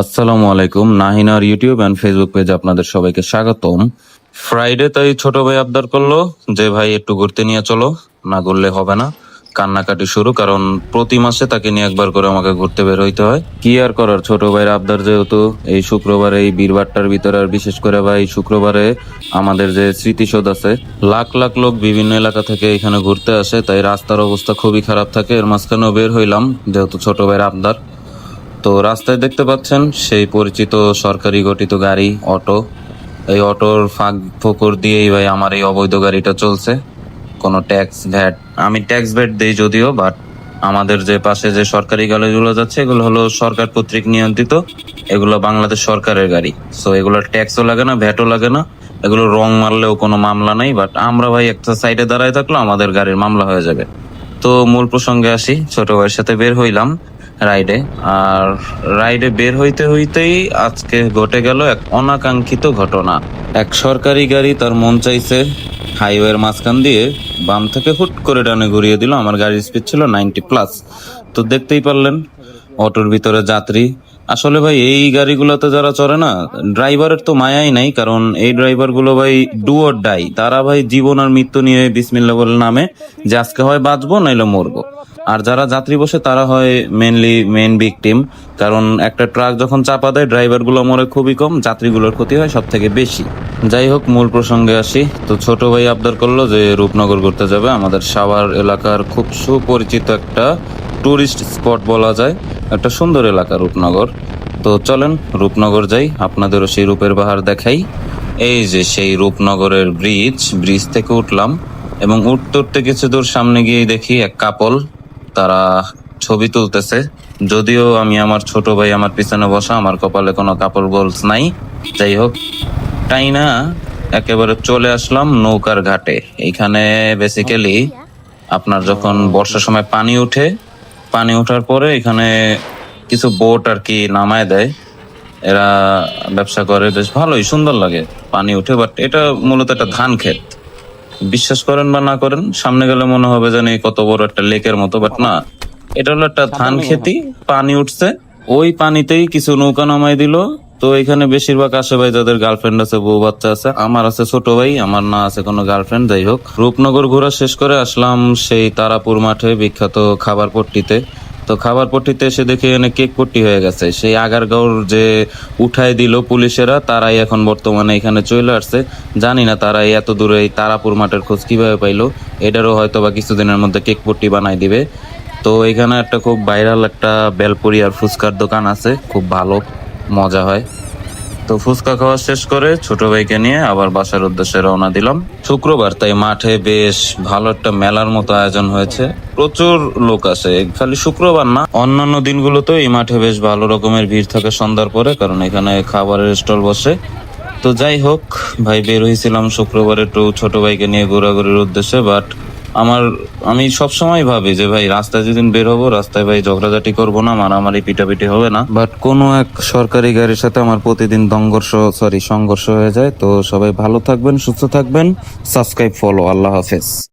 আসসালামু আলাইকুম। নাহিনার YouTube and Facebook পেজে আপনাদের সবাইকে স্বাগতম। ফ্রাইডে তাই ছোট ভাই আবদার করলো যে ভাই একটু ঘুরতে নিয়ে চলো, না ঘুরলে হবে না। কান্নাকাটি শুরু, কারণ প্রতি মাসে তাকে নিয়ে একবার করে আমাকে ঘুরতে বের হইতে হয়। কি আর করার, ছোট ভাইয়ের আবদার যেহেতু। এই শুক্রবারে, এই বীরবারটার ভিতরে, আর বিশেষ করে ভাই শুক্রবারে আমাদের যে স্মৃতিসৌধ আছে, লাখ লাখ লোক বিভিন্ন এলাকা থেকে এখানে ঘুরতে আসে, তাই রাস্তার অবস্থা খুবই খারাপ থাকে। এর মাঝখানেও বের হইলাম যেহেতু ছোট ভাইয়ের আবদার। তো রাস্তায় দেখতে পাচ্ছেন সেই পরিচিত সরকারি গঠিত গাড়ি অটো। এই অটোর ফাঁক ফোকর দিয়েই ভাই আমার এই অবৈধ গাড়িটা চলছে। কোনো ট্যাক্স ভ্যাট, আমি ট্যাক্স ভ্যাট দেই যদিও, বাট আমাদের যে পাশে যে সরকারি গাড়িগুলো যাচ্ছে এগুলো হলো সরকার কর্তৃক নিয়ন্ত্রিত। এগুলো বাংলাদেশ সরকারের গাড়ি, সো এগুলোর ট্যাক্সও লাগে না, ভ্যাটও লাগে না। এগুলো রং মারলেও কোনো মামলা নাই। বাট আমরা ভাই একটা সাইডে দাঁড়ায় থাকলে আমাদের গাড়ির মামলা হয়ে যাবে। তো মূল প্রসঙ্গে আসি, ছোট ভাইয়ের সাথে বের হইলাম রাইডে। আর রাইডে বের হইতে হইতেই আজকে ঘটে গেল এক অনাকাঙ্ক্ষিত ঘটনা। এক সরকারি গাড়ি তার মন চাইছে হাইওয়ের মাঝখান দিয়ে বাম থেকে হুট করে ডানে ঘুরিয়ে দিল। আমার গাড়ির স্পিড ছিল 90+। তো দেখতেই পারলেন অটোর ভিতরে যাত্রী। আসলে ভাই এই গাড়িগুলোতে যারা চড়ে না, ড্রাইভারের তো মায়াই নাই, কারণ এই ড্রাইভার গুলো ভাই ডু অর ডাই। তারা ভাই জীবন আর মৃত্যু নিয়ে বিসমিল্লাহ বলে নামে, যে আজকে হয় বাঁচবো নাইলে মরবো। আর যারা যাত্রী বসে তারা হয় মেন ভিকটিম, কারণ একটা ট্রাক যখন চাপা দেয় ড্রাইভার গুলো মরে খুবই কম, যাত্রীগুলোর ক্ষতি হয় সব থেকে বেশি। যাই হোক, মূল প্রসঙ্গে আসি। তো ছোট ভাই আবদার করলো যে রূপনগর ঘুরতে যাবে, আমাদের সাভার এলাকার খুব সুপরিচিত একটা টুরিস্ট স্পট বলা যায়, একটা সুন্দর এলাকা রূপনগর। তো চলেন রূপনগর যাই, আপনাদেরও সেই রূপের বাহার দেখাই। এই যে সেই রূপনগরের ব্রিজ থেকে উঠলাম, এবং উঠতে উঠতে কিছু দূর সামনে গিয়ে দেখি এক কাপল, তারা ছবি তুলতেছে। যদিও আমি আমার ছোট ভাই আমার পিছনে বসা, আমার কপালে কোনো কাপল গোলস নাই। যাই হোক, তাই না, একেবারে চলে আসলাম নৌকার ঘাটে। এইখানে বেসিক্যালি আপনার যখন বর্ষার সময় পানি উঠে, পানি ওঠার পরে এখানে কিছু বোট আর কি নামায় দেয়। এরা ব্যবসা করে, বেশ ভালোই সুন্দর লাগে পানি উঠে। বাট এটা মূলত একটা ধান ক্ষেত। বিশ্বাস করেন বা না করেন, সামনে গেলে মনে হবে জানি কত বড় একটা লেকের মতো, বাট না, এটা হলো একটা ধান খেতি। পানি উঠছে, ওই পানিতেই কিছু নৌকা নামাই দিল। তো এখানে বেশিরভাগ আসে ভাই যাদের গার্লফ্রেন্ড আছে, বউ বাচ্চা আছে। আমার আছে ছোট ভাই, আমার না আছে কোনো গার্লফ্রেন্ড। যাই হোক, রূপনগর ঘোরা শেষ করে আসলাম সেই তারাপুর মাঠে, বিখ্যাত খাবার পট্টিতে। তো খাবার পট্টিতে এসে দেখি এখানে কেক পট্টি হয়ে গেছে। সেই আগারগাঁওর যে উঠাই দিল পুলিশেরা, তারাই এখন বর্তমানে এখানে চলে আসছে। জানি না তারা এত দূরে এই তারাপুর মাঠের খোঁজ কিভাবে পাইলো। এটারও হয়তো বা কিছুদিনের মধ্যে কেক পট্টি বানাই দিবে। তো এখানে একটা খুব ভাইরাল একটা বেলপুরি আর ফুচকার দোকান আছে, খুব ভালো মজা হয়। তো ফুচকা খাওয়া শেষ করে ছোট ভাইকে নিয়ে আবার বাসার উদ্দেশ্যে রওনা দিলাম। শুক্রবার, তাই মাঠে বেশ ভালো একটা মেলার মতো আয়োজন হয়েছে, প্রচুর লোক আসে। খালি শুক্রবার না, অন্যান্য দিনগুলোতেও এই মাঠে বেশ ভালো রকমের ভিড় থাকে সন্ধ্যার পরে, কারণ এখানে খাবারের স্টল বসে। তো যাই হোক ভাই, বের হয়েছিলাম শুক্রবার একটু ছোট ভাইকে নিয়ে ঘোরাঘুরির উদ্দেশ্যে। বাট আমি সবসময় ভাবি যে ভাই রাস্তায় যেদিন বের হবো, রাস্তায় ভাই ঝগড়াঝাটি করবো না, মারামারি পিটাপিটি হবে না। বাট কোনো এক সরকারি গাড়ির সাথে আমার প্রতিদিন সংঘর্ষ হয়ে যায়। তো সবাই ভালো থাকবেন, সুস্থ থাকবেন, সাবস্ক্রাইব, ফলো, আল্লাহ হাফেজ।